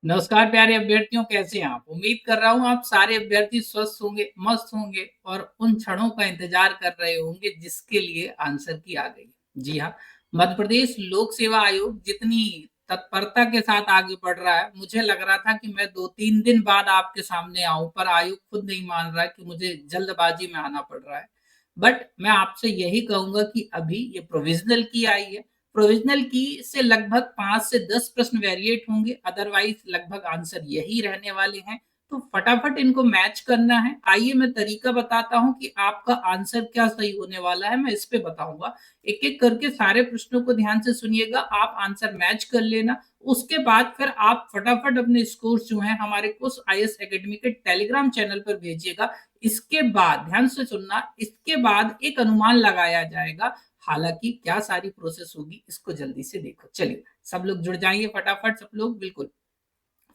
नमस्कार प्यारे अभ्यर्थियों, कैसे हैं आप? उम्मीद कर रहा हूँ आप सारे अभ्यर्थी स्वस्थ होंगे, मस्त होंगे और उन क्षणों का इंतजार कर रहे होंगे जिसके लिए आंसर की आ गई। जी हाँ, मध्य प्रदेश लोक सेवा आयोग जितनी तत्परता के साथ आगे बढ़ रहा है, मुझे लग रहा था कि मैं 2-3 दिन बाद आपके सामने आऊं, पर आयोग खुद नहीं मान रहा है कि मुझे जल्दबाजी में आना पड़ रहा है। बट मैं आपसे यही कहूंगा कि अभी ये प्रोविजनल की आई है। प्रोविजनल की से लगभग 5 से 10 प्रश्न वेरिएट होंगे, अदरवाइज लगभग आंसर यही रहने वाले हैं। तो फटाफट इनको मैच करना है। आइए मैं तरीका बताता हूं कि आपका आंसर क्या सही होने वाला है, मैं इस पे बताऊंगा। एक एक करके सारे प्रश्नों को ध्यान से सुनिएगा, आप आंसर मैच कर लेना। उसके बाद फिर आप फटाफट अपने स्कोर जो है हमारे कुछ आईएएस एकेडमी के टेलीग्राम चैनल पर भेजिएगा। इसके बाद ध्यान से सुनना, इसके बाद एक अनुमान लगाया जाएगा। हालांकि क्या सारी प्रोसेस होगी इसको जल्दी से देखो। चलिए सब लोग जुड़ जाएंगे फटाफट, सब लोग बिल्कुल।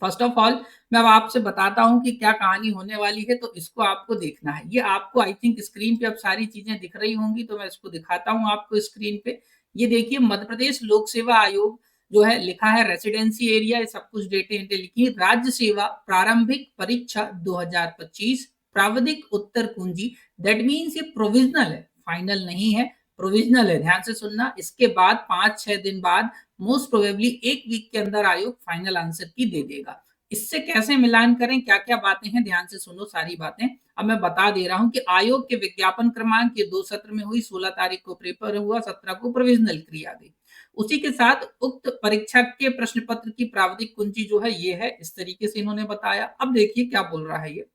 फर्स्ट ऑफ ऑल मैं अब आपसे बताता हूं कि क्या कहानी होने वाली है, तो इसको आपको देखना है। ये आपको आई थिंक स्क्रीन पे अब सारी चीजें दिख रही होंगी, तो मैं इसको दिखाता हूं आपको स्क्रीन पे। ये देखिए, मध्य प्रदेश लोक सेवा आयोग जो है लिखा है रेसिडेंसी एरिया, ये सब कुछ डेटे लिखी है। राज्य सेवा प्रारंभिक परीक्षा 2025 प्राविधिक उत्तर कुंजी। दैट मीन्स ये प्रोविजनल है, फाइनल नहीं है, प्रोविजनल है। ध्यान से सुनना, इसके बाद 5-6 दिन बाद मोस्ट प्रोबेबली एक वीक के अंदर आयोग फाइनल आंसर की दे देगा। इससे कैसे मिलान करें, क्या क्या बातें हैं, ध्यान से सुनो सारी बातें। अब मैं बता दे रहा हूं कि आयोग के विज्ञापन क्रमांक ये 2 सत्र में हुई। 16 तारीख को पेपर हुआ, 17 को प्रोविजनल किया गई। उसी के साथ उक्त परीक्षा के प्रश्न पत्र की प्रावधिक कुंजी जो है ये है, इस तरीके से इन्होंने बताया। अब देखिए क्या बोल रहा है ये,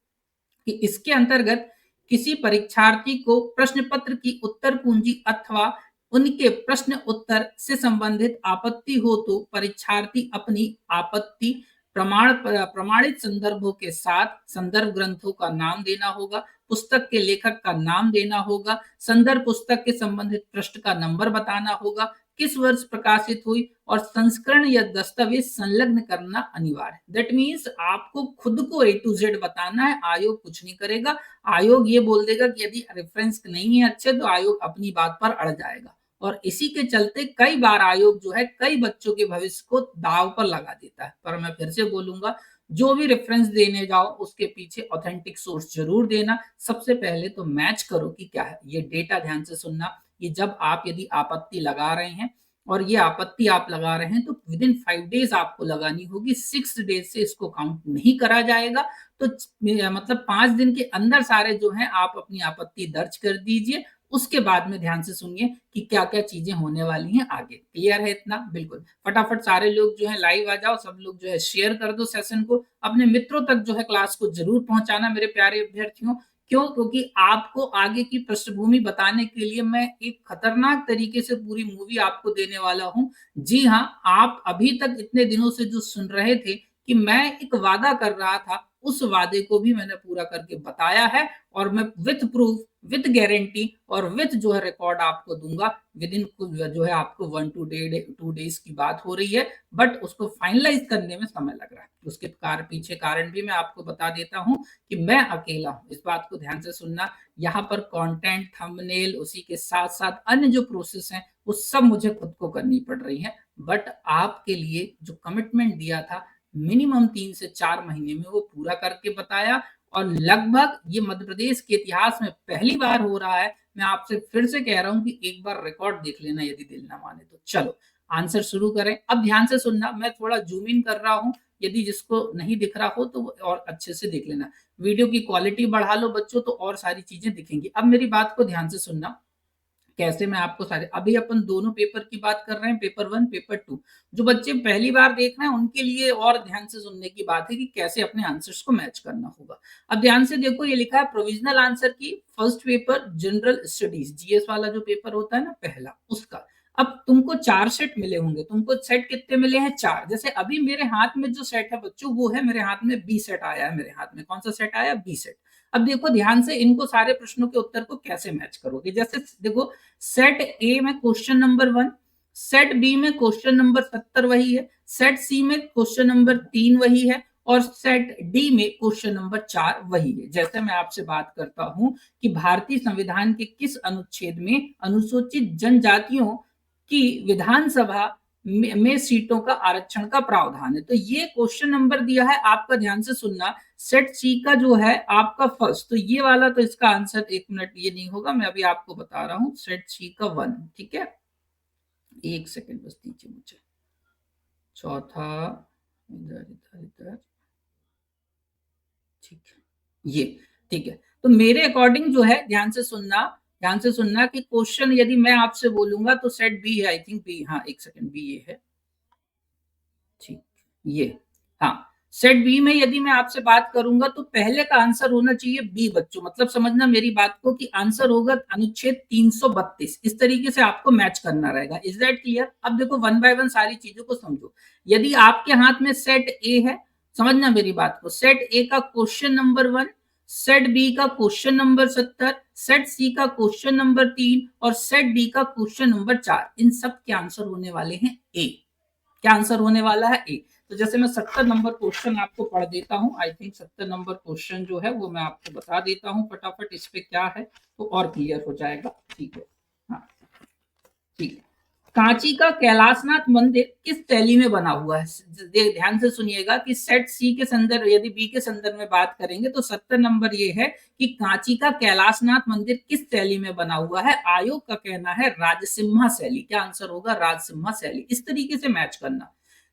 कि इसके अंतर्गत किसी परीक्षार्थी को प्रश्न पत्र की उत्तर कुंजी अथवा उनके प्रश्न उत्तर से संबंधित आपत्ति हो तो परीक्षार्थी अपनी आपत्ति प्रमाणित संदर्भों के साथ संदर्भ ग्रंथों का नाम देना होगा, पुस्तक के लेखक का नाम देना होगा, संदर्भ पुस्तक के संबंधित पृष्ठ का नंबर बताना होगा, किस वर्ष प्रकाशित हुई और संस्करण या दस्तावेज संलग्न करना अनिवार्य है। दैट मीन्स आपको खुद को ए टू जेड बताना है, आयोग कुछ नहीं करेगा। आयोग ये बोल देगा कि यदि रेफरेंस नहीं है अच्छे, तो आयोग अपनी बात पर अड़ जाएगा। और इसी के चलते कई बार आयोग जो है कई बच्चों के भविष्य को दाव पर लगा देता है। पर मैं फिर से बोलूंगा, जो भी रेफरेंस देने जाओ उसके पीछे ऑथेंटिक सोर्स जरूर देना। सबसे पहले तो मैच करो कि क्या है ये डेटा। ध्यान से सुनना, ये जब आप यदि आपत्ति लगा रहे हैं और ये आपत्ति आप लगा रहे हैं, तो विद इन 5 डेज आपको लगानी होगी। 6 डेज से इसको काउंट नहीं करा जाएगा। तो मतलब 5 दिन के अंदर सारे जो हैं आप अपनी आपत्ति दर्ज कर दीजिए। उसके बाद में ध्यान से सुनिए कि क्या क्या चीजें होने वाली हैं आगे। क्लियर है इतना? बिल्कुल। फटाफट सारे लोग जो है लाइव आ जाओ, सब लोग जो है शेयर कर दो सेशन को, अपने मित्रों तक जो है क्लास को जरूर पहुंचाना मेरे प्यारे अभ्यर्थियों। क्यों? क्योंकि आपको आगे की पृष्ठभूमि बताने के लिए मैं एक खतरनाक तरीके से पूरी मूवी आपको देने वाला हूं। जी हाँ, आप अभी तक इतने दिनों से जो सुन रहे थे कि मैं एक वादा कर रहा था, उस वादे को भी मैंने पूरा करके बताया है। और मैं विथ प्रूफ, विथ गारंटी और विथ जो है रिकॉर्ड आपको दूंगा। विद इन जो है आपको 1 to 2 डेज की बात हो रही है, बट उसको फाइनलाइज करने में समय लग रहा है। उसके पीछे कारण भी मैं आपको बता देता हूं कि मैं अकेला हूं, इस बात को ध्यान से सुनना। यहाँ पर कंटेंट, थंबनेल, उसी के साथ साथ अन्य जो प्रोसेस हैं वो सब मुझे खुद को करनी पड़ रही है। बट आपके लिए जो कमिटमेंट दिया था मिनिमम 3 से 4 महीने में, वो पूरा करके बताया। और लगभग ये मध्य प्रदेश के इतिहास में पहली बार हो रहा है। मैं आपसे फिर से कह रहा हूं कि एक बार रिकॉर्ड देख लेना, यदि दिल ना माने तो। चलो आंसर शुरू करें। अब ध्यान से सुनना, मैं थोड़ा जूम इन कर रहा हूं, यदि जिसको नहीं दिख रहा हो तो वो और अच्छे से देख लेना। वीडियो की क्वालिटी बढ़ा लो बच्चों, तो और सारी चीजें दिखेंगी। अब मेरी बात को ध्यान से सुनना, कैसे मैं आपको सारे, अभी अपन दोनों पेपर की बात कर रहे हैं, पेपर 1 पेपर 2। जो बच्चे पहली बार देख रहे हैं उनके लिए और ध्यान से सुनने की बात है कि कैसे अपने आंसर्स को मैच करना होगा। अब ध्यान से देखो, ये लिखा है प्रोविजनल आंसर की first paper general studies, GS वाला जो पेपर होता है ना पहला, उसका। अब तुमको 4 सेट मिले होंगे। तुमको सेट कितने मिले हैं? 4। जैसे अभी मेरे हाथ में जो सेट है बच्चों, वो है मेरे हाथ में बी सेट आया है। मेरे हाथ में कौन सा सेट आया? B set. अब देखो ध्यान से, इनको सारे प्रश्नों के उत्तर को कैसे मैच करोगे। जैसे देखो, सेट ए में क्वेश्चन नंबर 1, सेट बी में क्वेश्चन नंबर 70 वही है, सेट सी में क्वेश्चन नंबर 3 वही है, और सेट डी में क्वेश्चन नंबर 4 वही है। जैसे मैं आपसे बात करता हूं कि भारतीय संविधान के किस अनुच्छेद में अनुसूचित जनजातियों की विधानसभा में सीटों का आरक्षण का प्रावधान है। तो ये क्वेश्चन नंबर दिया है आपका, ध्यान से सुनना, सेट सी का जो है आपका फर्स्ट, तो ये वाला तो इसका आंसर, एक मिनट, ये नहीं होगा, मैं अभी आपको बता रहा हूं, सेट सी का 1, ठीक है, एक सेकेंड बस दीजिए मुझे। चौथा इधर इधर इधर, ठीक है, ये ठीक है। तो मेरे अकॉर्डिंग जो है, ध्यान से सुनना, ध्यान से सुनना कि क्वेश्चन यदि मैं आपसे बोलूंगा तो सेट बी है, आई थिंक बी, हाँ एक सेकंड, बी ये है, ठीक, ये, हाँ, सेट बी में यदि मैं आपसे बात करूंगा तो पहले का आंसर होना चाहिए बी बच्चों, मतलब समझना मेरी बात को कि आंसर होगा अनुच्छेद 332, इस तरीके से आपको मैच करना रहेगा। Is that clear? अब देखो वन बाय वन सारी चीजों को समझो। यदि आपके हाथ में सेट ए है, समझना मेरी बात को, सेट ए का क्वेश्चन नंबर 1, सेट बी का क्वेश्चन नंबर 70, सेट सी का क्वेश्चन नंबर 3 और सेट डी का क्वेश्चन नंबर 4, इन सब के आंसर होने वाले हैं ए। क्या आंसर होने वाला है? ए। तो जैसे मैं 70 नंबर क्वेश्चन आपको पढ़ देता हूं, आई थिंक 70 नंबर क्वेश्चन जो है वो मैं आपको बता देता हूं फटाफट, इस पे क्या है तो और क्लियर हो जाएगा, ठीक है, हाँ, ठीक है। कांची का कैलाशनाथ मंदिर किस शैली में बना हुआ है? ध्यान से सुनिएगा कि सेट सी के संदर्भ, यदि बी के संदर्भ में बात करेंगे तो 70 नंबर ये है कि कांची का कैलाशनाथ मंदिर किस शैली में बना हुआ है? आयोग का कहना है राजसिम्हा शैली। क्या आंसर होगा? राजसिम्हा शैली। इस तरीके से मैच करना।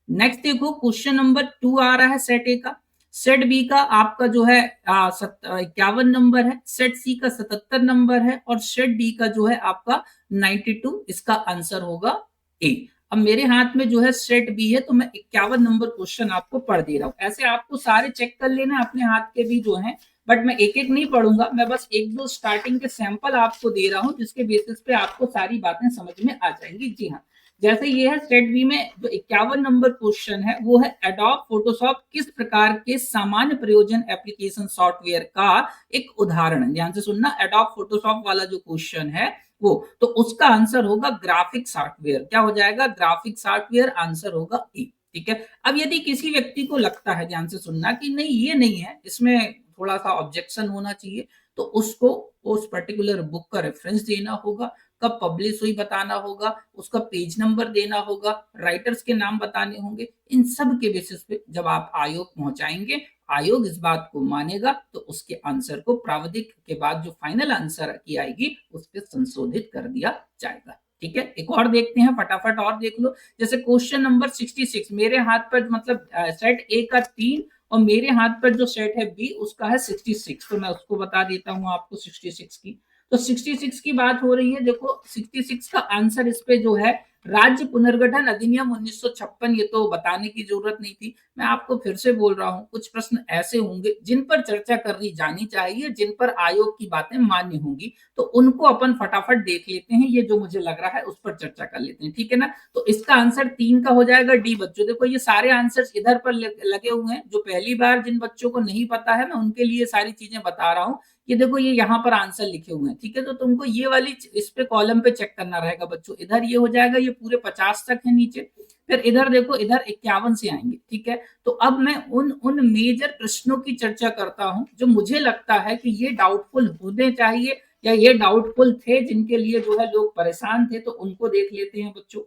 नेक्स्ट देखो, क्वेश्चन नंबर 2 आ रहा है सेट ए का, सेट बी का आपका जो है 51 नंबर है, सेट सी का 77 नंबर है और सेट डी का जो है आपका 92, इसका आंसर होगा ए। अब मेरे हाथ में जो है सेट बी है, तो मैं 51 नंबर क्वेश्चन आपको पढ़ दे रहा हूं। ऐसे आपको सारे चेक कर लेना अपने हाथ के भी जो है, बट मैं एक एक नहीं पढ़ूंगा, मैं बस एक दो स्टार्टिंग के सैंपल आपको दे रहा हूं, जिसके बेसिस पे आपको सारी बातें समझ में आ जाएंगी। जी हाँ, जैसे ये है सेट बी में जो 51 नंबर क्वेश्चन है वो है, एडोब फोटोशॉप किस प्रकार के सामान्य प्रयोजन एप्लीकेशन सॉफ्टवेयर का एक उदाहरण है? ध्यान से सुनना, एडोब फोटोशॉप वाला जो क्वेश्चन है वो, तो उसका आंसर होगा ग्राफिक सॉफ्टवेयर। क्या हो जाएगा? ग्राफिक सॉफ्टवेयर, आंसर होगा ए। ठीक है। अब यदि किसी व्यक्ति को लगता है, ध्यान से सुनना, कि नहीं ये नहीं है, इसमें थोड़ा सा ऑब्जेक्शन होना चाहिए, तो उसको उस पर्टिकुलर बुक का रेफरेंस देना होगा, कब पब्लिश हुई बताना होगा, उसका पेज नंबर देना होगा, राइटर्स के नाम बताने होंगे। इन सब के बेसिस पे जब आप आयोग पहुंचाएंगे, आयोग इस बात को मानेगा, तो उसके आंसर को प्रावधिक के बाद जो फाइनल आंसर की आएगी उस पर संशोधित कर दिया जाएगा। ठीक है, एक और देखते हैं, फटाफट और देख लो। जैसे क्वेश्चन नंबर 66 मेरे हाथ पर, मतलब सेट ए का 3 और मेरे हाथ पर जो सेट है बी उसका है 66, तो मैं उसको बता देता हूं आपको 66 की। तो 66 की बात हो रही है, देखो 66 का आंसर इस पे जो है राज्य पुनर्गठन अधिनियम 1956, ये तो बताने की जरूरत नहीं थी। मैं आपको फिर से बोल रहा हूं, कुछ प्रश्न ऐसे होंगे जिन पर चर्चा करनी जानी चाहिए, जिन पर आयोग की बातें मान्य होंगी, तो उनको अपन फटाफट देख लेते हैं। ये जो मुझे लग रहा है उस पर चर्चा कर लेते हैं, ठीक है ना। तो इसका आंसर 3 का हो जाएगा डी बच्चों। देखो ये सारे आंसर इधर पर लगे हुए हैं, जो पहली बार जिन बच्चों को नहीं पता है, मैं उनके लिए सारी चीजें बता रहा हूँ। ये देखो ये यहाँ पर आंसर लिखे हुए हैं, ठीक है। तो तुमको ये वाली इस पे कॉलम पे चेक करना रहेगा बच्चों। इधर ये हो जाएगा, ये पूरे 50 तक है नीचे, फिर इधर देखो, इधर 51 से आएंगे, ठीक है। तो अब मैं उन मेजर प्रश्नों की चर्चा करता हूं जो मुझे लगता है कि ये डाउटफुल होने चाहिए, या ये डाउटफुल थे, जिनके लिए जो है लोग परेशान थे, तो उनको देख लेते हैं बच्चों।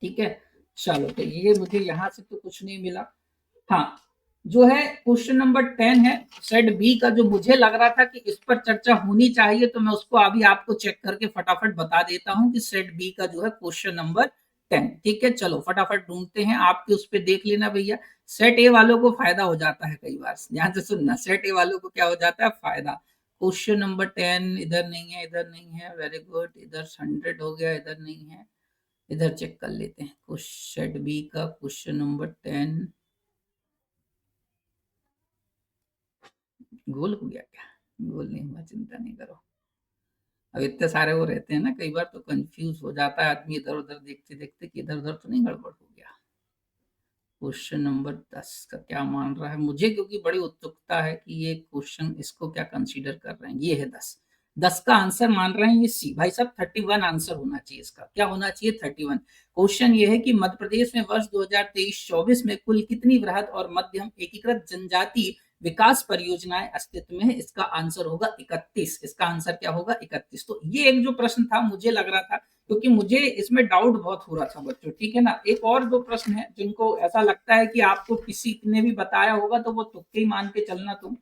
ठीक है, चलो, तो ये मुझे यहाँ से तो कुछ नहीं मिला। हाँ, जो है क्वेश्चन नंबर 10 है सेट बी का, जो मुझे लग रहा था कि इस पर चर्चा होनी चाहिए, तो मैं उसको अभी आपको चेक करके फटाफट बता देता हूं कि सेट बी का जो है क्वेश्चन नंबर 10। ठीक है, चलो फटाफट ढूंढते हैं, आपके उस पर देख लेना भैया। सेट ए वालों को फायदा हो जाता है कई बार, ध्यान से सुनना, सेट ए वालों को क्या हो जाता है? फायदा। क्वेश्चन नंबर 10 इधर नहीं है, इधर नहीं है, वेरी गुड, इधर 100 हो गया, इधर नहीं है, इधर चेक कर लेते हैं। क्वेश्चन बी का क्वेश्चन नंबर 10 गोल हो गया क्या? गोल नहीं हुआ, चिंता नहीं करो। अब इतने सारे वो रहते हैं ना, कई बार तो कंफ्यूज हो जाता है आदमी इधर उधर देखते देखते कि इधर उधर तो नहीं गड़बड़ हो गया। क्वेश्चन नंबर 10 का क्या मान रहा है मुझे, क्योंकि बड़ी उत्सुकता है कि ये क्वेश्चन इसको क्या कंसीडर कर रहे हैं। ये है 10 का आंसर मान रहे हैं ये सी। भाई साहब 31 आंसर होना चाहिए इसका। क्या होना चाहिए? 31। क्वेश्चन ये है कि मध्य प्रदेश में वर्ष 2023-24 में कुल कितनी वृहद और मध्यम एकीकृत जनजाति विकास परियोजनाएं अस्तित्व में है, इसका आंसर होगा 31। इसका आंसर क्या होगा? 31। तो ये एक जो प्रश्न था मुझे लग रहा था, क्योंकि मुझे इसमें डाउट बहुत हो रहा था बच्चों, ठीक है ना। एक और दो प्रश्न है जिनको ऐसा लगता है कि आपको किसी ने भी बताया होगा तो वो तुक्के ही मान के चलना तुम,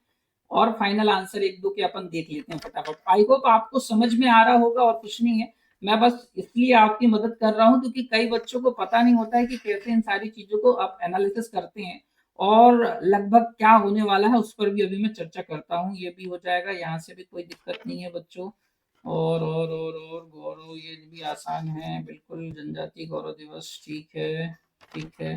और फाइनल आंसर एक दो के अपन देख लेते हैं फटाफट। आई होप आपको समझ में आ रहा होगा और कुछ नहीं है, मैं बस इसलिए आपकी मदद कर रहा हूं क्योंकि कई बच्चों को पता नहीं होता है कि कैसे इन सारी चीजों को आप एनालिसिस करते हैं, और लगभग क्या होने वाला है उस पर भी अभी मैं चर्चा करता हूँ। ये भी हो जाएगा, यहाँ से भी कोई दिक्कत नहीं है बच्चों। और गौरव, ये भी आसान है बिल्कुल, जनजाति गौरव दिवस, ठीक है ठीक है।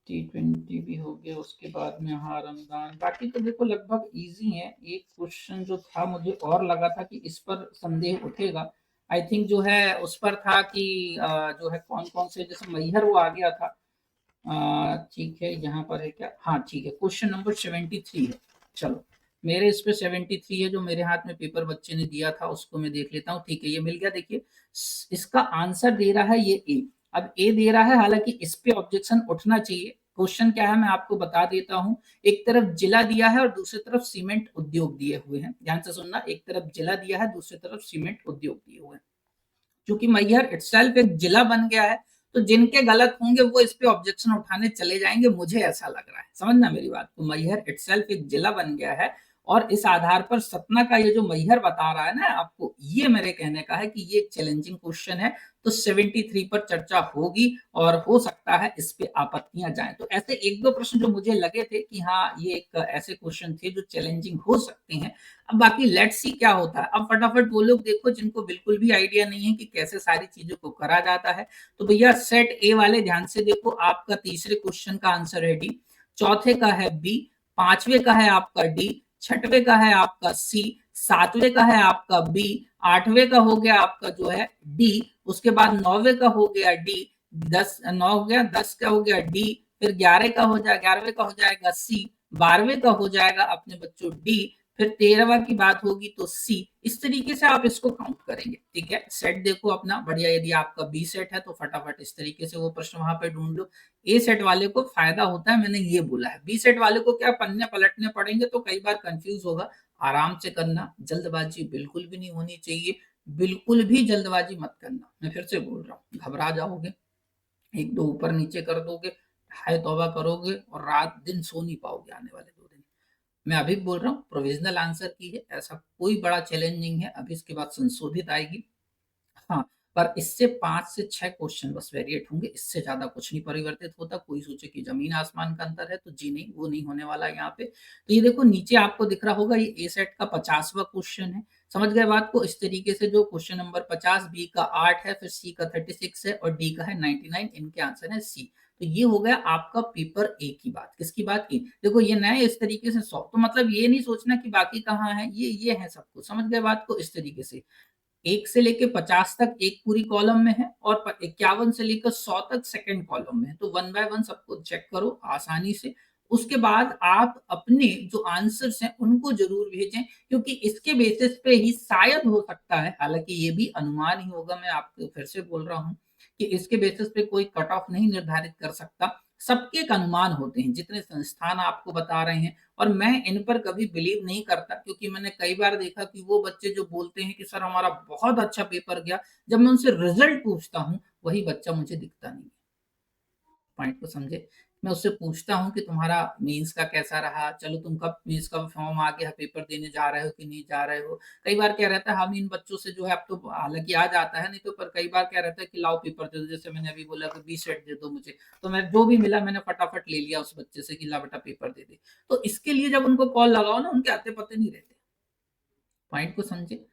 T20 भी हो गया, उसके बाद में हाँ रमजान, बाकी तो देखो लगभग इजी है। एक क्वेश्चन जो था मुझे और लगा था कि इस पर संदेह उठेगा, आई थिंक जो है उस पर था कि जो है कौन कौन से, जैसे मैहर वो आ गया था। ठीक है, यहाँ पर है क्या? हाँ ठीक है, क्वेश्चन नंबर 73 है। चलो, मेरे इस पे 73 है, जो मेरे हाथ में पेपर बच्चे ने दिया था उसको मैं देख लेता हूँ। ठीक है, ये मिल गया। देखिए इसका आंसर दे रहा है ये ए। अब ए दे रहा है, हालांकि इस पे ऑब्जेक्शन उठना चाहिए। क्वेश्चन क्या है मैं आपको बता देता हूँ। एक तरफ जिला दिया है और दूसरी तरफ सीमेंट उद्योग दिए हुए हैं। ध्यान से सुनना, एक तरफ जिला दिया है, दूसरी तरफ सीमेंट उद्योग दिए हुए हैं। क्योंकि मैहर इटसेल्फ एक जिला बन गया है, तो जिनके गलत होंगे वो इस पे ऑब्जेक्शन उठाने चले जाएंगे, मुझे ऐसा लग रहा है। समझना मेरी बात को, मैहर इटसेल्फ एक जिला बन गया है, और इस आधार पर सतना का ये जो मैहर बता रहा है ना आपको, ये मेरे कहने का है कि ये एक चैलेंजिंग क्वेश्चन है। तो 73 पर चर्चा होगी, और हो सकता है इस पे आपत्तियां जाए। तो ऐसे एक दो प्रश्न जो मुझे लगे थे कि हाँ ये एक ऐसे क्वेश्चन थे जो चैलेंजिंग हो सकते हैं। अब बाकी लेट्स सी क्या होता है। अब फटाफट वो लोग देखो जिनको बिल्कुल भी आइडिया नहीं है कि कैसे सारी चीजों को करा जाता है, तो भैया सेट ए वाले ध्यान से देखो, आपका तीसरे क्वेश्चन का आंसर है डी, चौथे का है बी, पांचवे का है आपका डी, छठवे का है आपका सी, सातवें का है आपका बी, आठवें का हो गया आपका जो है डी, उसके बाद नौवे का हो गया डी, 10 9 हो गया, 10 का हो गया डी, फिर 11 का हो जाएगा, 11वें का हो जाएगा सी, 12वें का हो जाएगा अपने बच्चों डी, फिर 13वां की बात होगी तो सी। इस तरीके से आप इसको काउंट करेंगे, ठीक है। सेट देखो अपना बढ़िया, यदि आपका बी सेट है तो फटाफट इस तरीके से वो प्रश्न वहां पे ढूंढ लो। ए सेट वाले को फायदा होता है, मैंने ये बोला है। बी सेट वाले को क्या पन्ने पलटने पड़ेंगे तो कई बार कंफ्यूज होगा। आराम से करना, जल्दबाजी बिल्कुल भी नहीं होनी चाहिए, बिल्कुल भी जल्दबाजी मत करना। मैं फिर से बोल रहा हूँ, घबरा जाओगे, एक दो ऊपर नीचे कर दोगे, हाय तौबा करोगे, और रात दिन सो नहीं पाओगे आने वाले 2 दिन। मैं अभी बोल रहा हूँ प्रोविजनल आंसर की है, ऐसा कोई बड़ा चैलेंजिंग है, अभी इसके बाद संशोधित आएगी। हाँ, पर इससे 5 से 6 क्वेश्चन बस वेरिएट होंगे, इससे ज्यादा कुछ नहीं परिवर्तित होता। कोई सोचे कि जमीन आसमान का अंतर है, तो जी नहीं, वो नहीं होने वाला यहाँ पे। तो ये देखो नीचे आपको दिख रहा होगा, ये ए सेट का 50वां क्वेश्चन है। समझ गए बात को? इस तरीके से जो क्वेश्चन नंबर 50, बी का 8 है, फिर सी का 36 है, और डी का है 99। इनके आंसर है सी। तो ये हो गया आपका पेपर ए की बात। किसकी बात की? देखो ये नए इस तरीके से 100, तो मतलब ये नहीं सोचना कि बाकी कहाँ है, ये है सब कुछ। समझ गए बात को? इस तरीके से 1 से लेके 50 तक एक पूरी कॉलम में है, और 51 से लेकर 100 तक सेकंड कॉलम में है। तो वन बाय वन सबको चेक करो आसानी से। उसके बाद आप अपने जो आंसर्स हैं उनको जरूर भेजें, क्योंकि इसके बेसिस पे ही शायद हो सकता है, हालांकि ये भी अनुमान ही होगा, मैं आपको फिर से बोल रहा हूँ कि इसके बेसिस पे कोई कट ऑफ नहीं निर्धारित कर सकता। सबके एक अनुमान होते हैं, जितने संस्थान आपको बता रहे हैं, और मैं इन पर कभी बिलीव नहीं करता, क्योंकि मैंने कई बार देखा कि वो बच्चे जो बोलते हैं कि सर हमारा बहुत अच्छा पेपर गया, जब मैं उनसे रिजल्ट पूछता हूँ वही बच्चा मुझे दिखता नहीं है। पॉइंट को समझे? मैं उससे पूछता हूँ कि तुम्हारा मेंस का कैसा रहा, चलो तुम कब मेंस का फॉर्म आ गया, पेपर देने जा रहे हो कि नहीं जा रहे हो। कई बार क्या रहता है, हम इन बच्चों से जो है, अब तो हालांकि आ जाता है नहीं तो, पर कई बार क्या रहता है कि लाओ पेपर दे दो। जैसे मैंने अभी बोला कि बी सेट दे दो मुझे, तो मैं जो भी मिला मैंने फटाफट ले लिया उस बच्चे से कि ला बेटा पेपर दे दे। तो इसके लिए जब उनको कॉल लगाओ ना, उनके आते पते नहीं रहते। पॉइंट को समझे?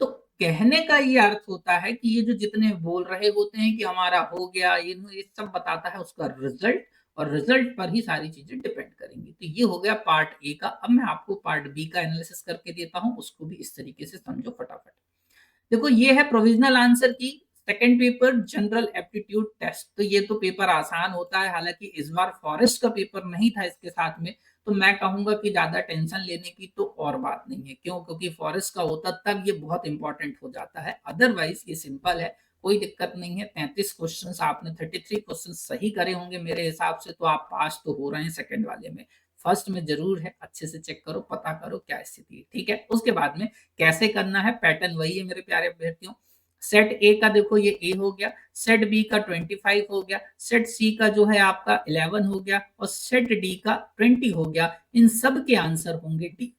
तो कहने का ये अर्थ होता है कि ये जो जितने बोल रहे होते हैं कि हमारा हो गया, ये सब बताता है उसका रिजल्ट, और रिजल्ट पर ही सारी चीजें डिपेंड करेंगी। तो ये हो गया पार्ट ए का। अब मैं आपको पार्ट बी का एनालिसिस करके देता हूं, उसको भी इस तरीके से समझो फटाफट। देखो ये है provisional answer key second paper, general aptitude test. तो ये तो पेपर आसान होता है, हालांकि इस बार फॉरेस्ट का पेपर नहीं था इसके साथ में, तो मैं कहूंगा कि ज्यादा टेंशन लेने की तो और बात नहीं है। क्यों? क्योंकि फॉरेस्ट का होता तब ये बहुत इंपॉर्टेंट हो जाता है, अदरवाइज ये सिंपल है, कोई दिक्कत नहीं है। 33 क्वेश्चन आपने 33 क्वेश्चन सही करे होंगे मेरे हिसाब से, तो आप पास तो हो रहे हैं सेकंड वाले में। फर्स्ट में जरूर है, अच्छे से चेक करो, पता करो क्या स्थिति है, ठीक है। उसके बाद में कैसे करना है, पैटर्न वही है मेरे प्यारे अभ्यर्थियों। सेट ए का देखो ये ए हो गया, सेट बी का 25 हो गया, सेट सी का जो है आपका 11 हो गया और सेट डी का 20 हो गया। इन सब के आंसर होंगे डी।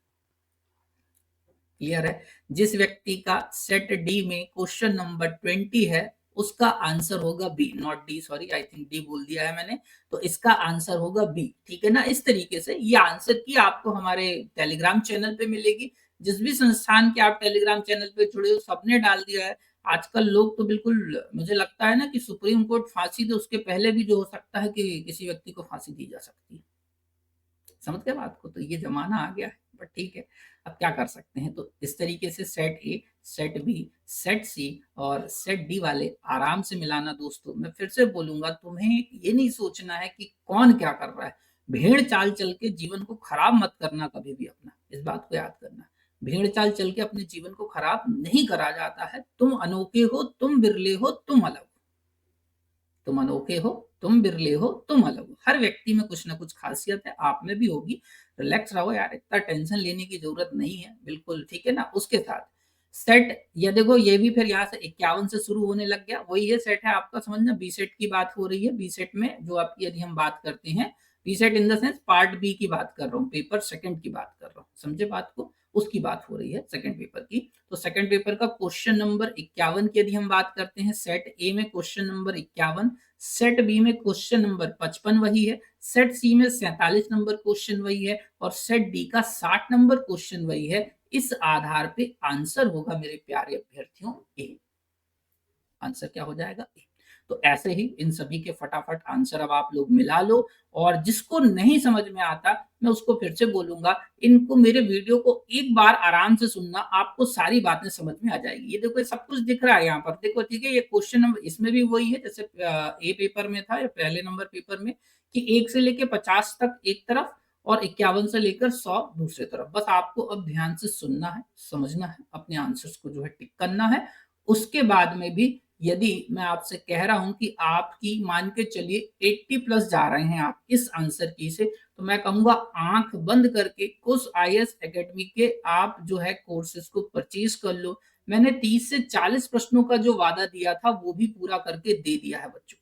क्लियर है? जिस व्यक्ति का सेट डी में क्वेश्चन नंबर 20 है उसका आंसर होगा B, not D, sorry I think D बोल दिया है मैंने, तो इसका आंसर होगा बी, ठीक है ना। इस तरीके से ये आंसर की आपको हमारे टेलीग्राम चैनल पे मिलेगी। जिस भी संस्थान के आप टेलीग्राम चैनल पे जुड़े हो सबने डाल दिया है। आजकल लोग तो बिल्कुल, मुझे लगता है ना कि सुप्रीम कोर्ट फांसी दे उसके पहले भी जो हो सकता है कि किसी व्यक्ति को फांसी दी जा सकती है। समझ गए बात को? तो ये जमाना आ गया है, बट ठीक है, अब क्या कर सकते हैं। तो इस तरीके से set A, set B, set C और सेट डी वाले आराम से मिलाना। दोस्तों मैं फिर से बोलूंगा, तुम्हें ये नहीं सोचना है कि कौन क्या कर रहा है। भेड़ चाल चल के जीवन को खराब मत करना कभी भी अपना, इस बात को याद करना। भेड़ चाल चल के अपने जीवन को खराब नहीं करा जाता है। तुम अनोखे हो, तुम बिरले हो, तुम अलग हो। तुम अनोखे हो, तुम बिरले हो, तुम अलग हो। हर व्यक्ति में कुछ ना कुछ खासियत है, आप में भी होगी। रिलैक्स रहो यार, इतना टेंशन लेने की जरूरत नहीं है, बिल्कुल ठीक है ना। उसके साथ सेट, ये देखो ये भी फिर यहाँ से 51 से शुरू होने लग गया, वही ये सेट है आपका, समझना। बी सेट की बात हो रही है, बी सेट में जो आप यदि हम बात करते हैं, B set in the sense part B की बात कर रहा हूँ, पेपर सेकंड की बात कर रहा हूँ, समझे बात को। उसकी बात हो रही है सेकंड पेपर की। तो सेकंड पेपर का क्वेश्चन नंबर 51 की यदि हम बात करते हैं, सेट ए में क्वेश्चन नंबर 51, सेट बी में क्वेश्चन नंबर 55 वही है, सेट सी में 47 नंबर क्वेश्चन वही है और सेट डी का 60 नंबर क्वेश्चन वही है। इस आधार पे आंसर होगा मेरे प्यारे अभ्यर्थियों ए। आंसर क्या हो जाएगा? ए। तो ऐसे ही इन सभी के फटाफट आंसर अब आप लोग मिला लो। और जिसको नहीं समझ में आता, मैं उसको फिर से बोलूंगा, इनको मेरे वीडियो को एक बार आराम से सुनना, आपको सारी बातें समझ में आ जाएगी। ये देखो ये सब कुछ दिख रहा है यहाँ पर, देखो ठीक है। ये क्वेश्चन नंबर इसमें भी वही है जैसे ए पेपर में था या पहले नंबर पेपर में, कि 1 से लेके 50 तक एक तरफ और 51 से लेकर 100 दूसरे तरफ। बस आपको अब ध्यान से सुनना है, समझना है, अपने आंसर्स को जो है टिक करना है। उसके बाद में भी यदि मैं आपसे कह रहा हूं कि आपकी मान के चलिए 80 प्लस जा रहे हैं आप इस आंसर की से, तो मैं कहूंगा आंख बंद करके कुछ आईएएस एकेडमी के आप जो है कोर्सेज को परचेज कर लो। मैंने 30 से 40 प्रश्नों का जो वादा दिया था वो भी पूरा करके दे दिया है बच्चों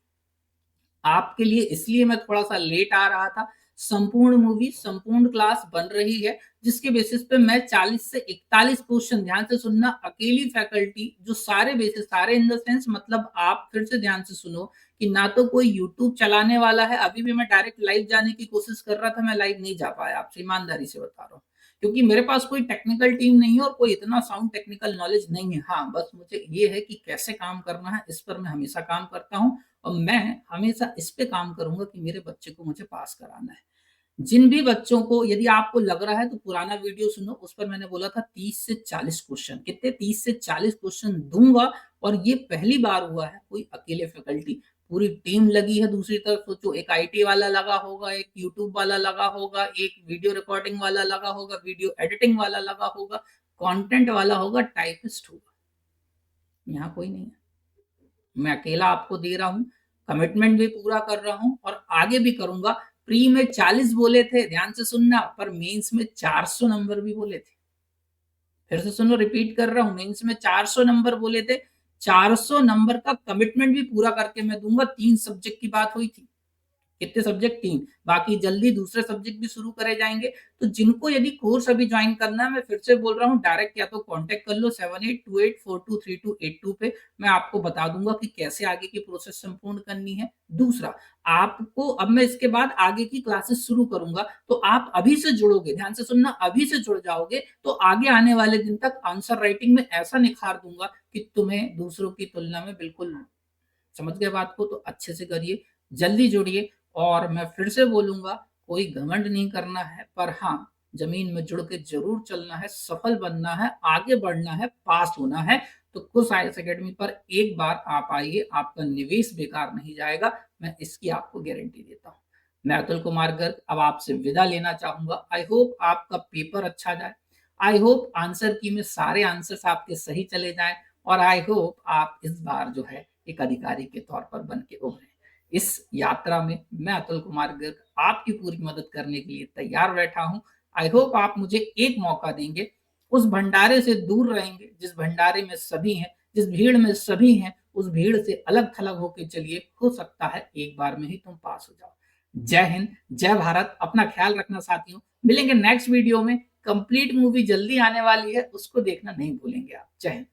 आपके लिए। इसलिए मैं थोड़ा सा लेट आ रहा था। संपूर्ण मूवी, संपूर्ण क्लास बन रही है जिसके बेसिस पे मैं 40 से 41 क्वेश्चन, ध्यान से सुनना, अकेली फैकल्टी जो सारे बेसिस, सारे इन द सेंस, मतलब आप फिर से ध्यान से सुनो कि ना तो कोई यूट्यूब चलाने वाला है। अभी भी मैं डायरेक्ट लाइव जाने की कोशिश कर रहा था, मैं लाइव नहीं जा पाया, आपसे ईमानदारी से बता रहा हूँ, क्योंकि मेरे पास कोई टेक्निकल टीम नहीं है और कोई इतना साउंड टेक्निकल नॉलेज नहीं है। हाँ, बस मुझे ये है कि कैसे काम करना है, इस पर मैं हमेशा काम करता हूँ और मैं हमेशा इस पे काम करूंगा कि मेरे बच्चे को मुझे पास कराना है। जिन भी बच्चों को, यदि आपको लग रहा है तो पुराना वीडियो सुनो, उस पर मैंने बोला था 30 से 40 क्वेश्चन, कितने, 30 से 40 क्वेश्चन दूंगा। और ये पहली बार हुआ है कोई अकेले फैकल्टी, पूरी टीम लगी है दूसरी तरफ। सोचो, एक आईटी वाला लगा होगा, एक यूट्यूब वाला लगा होगा, एक वीडियो रिकॉर्डिंग वाला लगा होगा, वीडियो एडिटिंग वाला लगा होगा, कंटेंट वाला होगा, टाइपिस्ट होगा। यहाँ कोई नहीं है, मैं अकेला आपको दे रहा हूँ, कमिटमेंट भी पूरा कर रहा हूँ और आगे भी करूंगा। प्री में 40 बोले थे, ध्यान से सुनना, पर मेंस में 400 नंबर भी बोले थे। फिर से सुनो, रिपीट कर रहा हूँ, मेंस में 400 नंबर बोले थे। 400 नंबर का कमिटमेंट भी पूरा करके मैं दूंगा। 3 सब्जेक्ट की बात हुई थी, कितने सब्जेक्ट, 3, बाकी जल्दी दूसरे सब्जेक्ट भी शुरू करे जाएंगे। तो जिनको यदि कोर्स अभी ज्वाइन करना है, मैं फिर से बोल रहा हूँ, डायरेक्ट या तो कांटेक्ट कर लो 7828423282 पे। मैं आपको बता दूंगा कि कैसे आगे की प्रोसेस संपूर्ण करनी है। दूसरा, आपको अब मैं इसके बाद आगे की क्लासेस शुरू करूंगा, तो आप अभी से जुड़ोगे, ध्यान से सुनना, अभी से जुड़ जाओगे तो आगे आने वाले दिन तक आंसर राइटिंग में ऐसा निखार दूंगा कि तुम्हें दूसरों की तुलना में बिल्कुल, समझ गए बात को। तो अच्छे से करिए, जल्दी जुड़िए। और मैं फिर से बोलूंगा, कोई घमंड नहीं करना है, पर हाँ, जमीन में जुड़ के जरूर चलना है, सफल बनना है, आगे बढ़ना है, पास होना है। तो कुछ आईएएस एकेडमी पर एक बार आप आइए, आपका निवेश बेकार नहीं जाएगा, मैं इसकी आपको गारंटी देता हूँ। मैं अतुल कुमार गर्ग अब आपसे विदा लेना चाहूंगा। आई होप आपका पेपर अच्छा जाए, आई होप आंसर की में सारे आंसर्स आपके सही चले जाएं और आई होप आप इस बार जो है एक अधिकारी के तौर पर बन के उभरें। इस यात्रा में मैं अतुल कुमार गर्ग आपकी पूरी मदद करने के लिए तैयार बैठा हूं। आई होप आप मुझे एक मौका देंगे, उस भंडारे से दूर रहेंगे जिस भंडारे में सभी हैं, जिस भीड़ में सभी हैं, उस भीड़ से अलग थलग होके चलिए, हो सकता है एक बार में ही तुम पास हो जाओ। जय हिंद, जय भारत, अपना ख्याल रखना साथियों। मिलेंगे नेक्स्ट वीडियो में। कंप्लीट मूवी जल्दी आने वाली है, उसको देखना नहीं भूलेंगे आप। जय हिंद।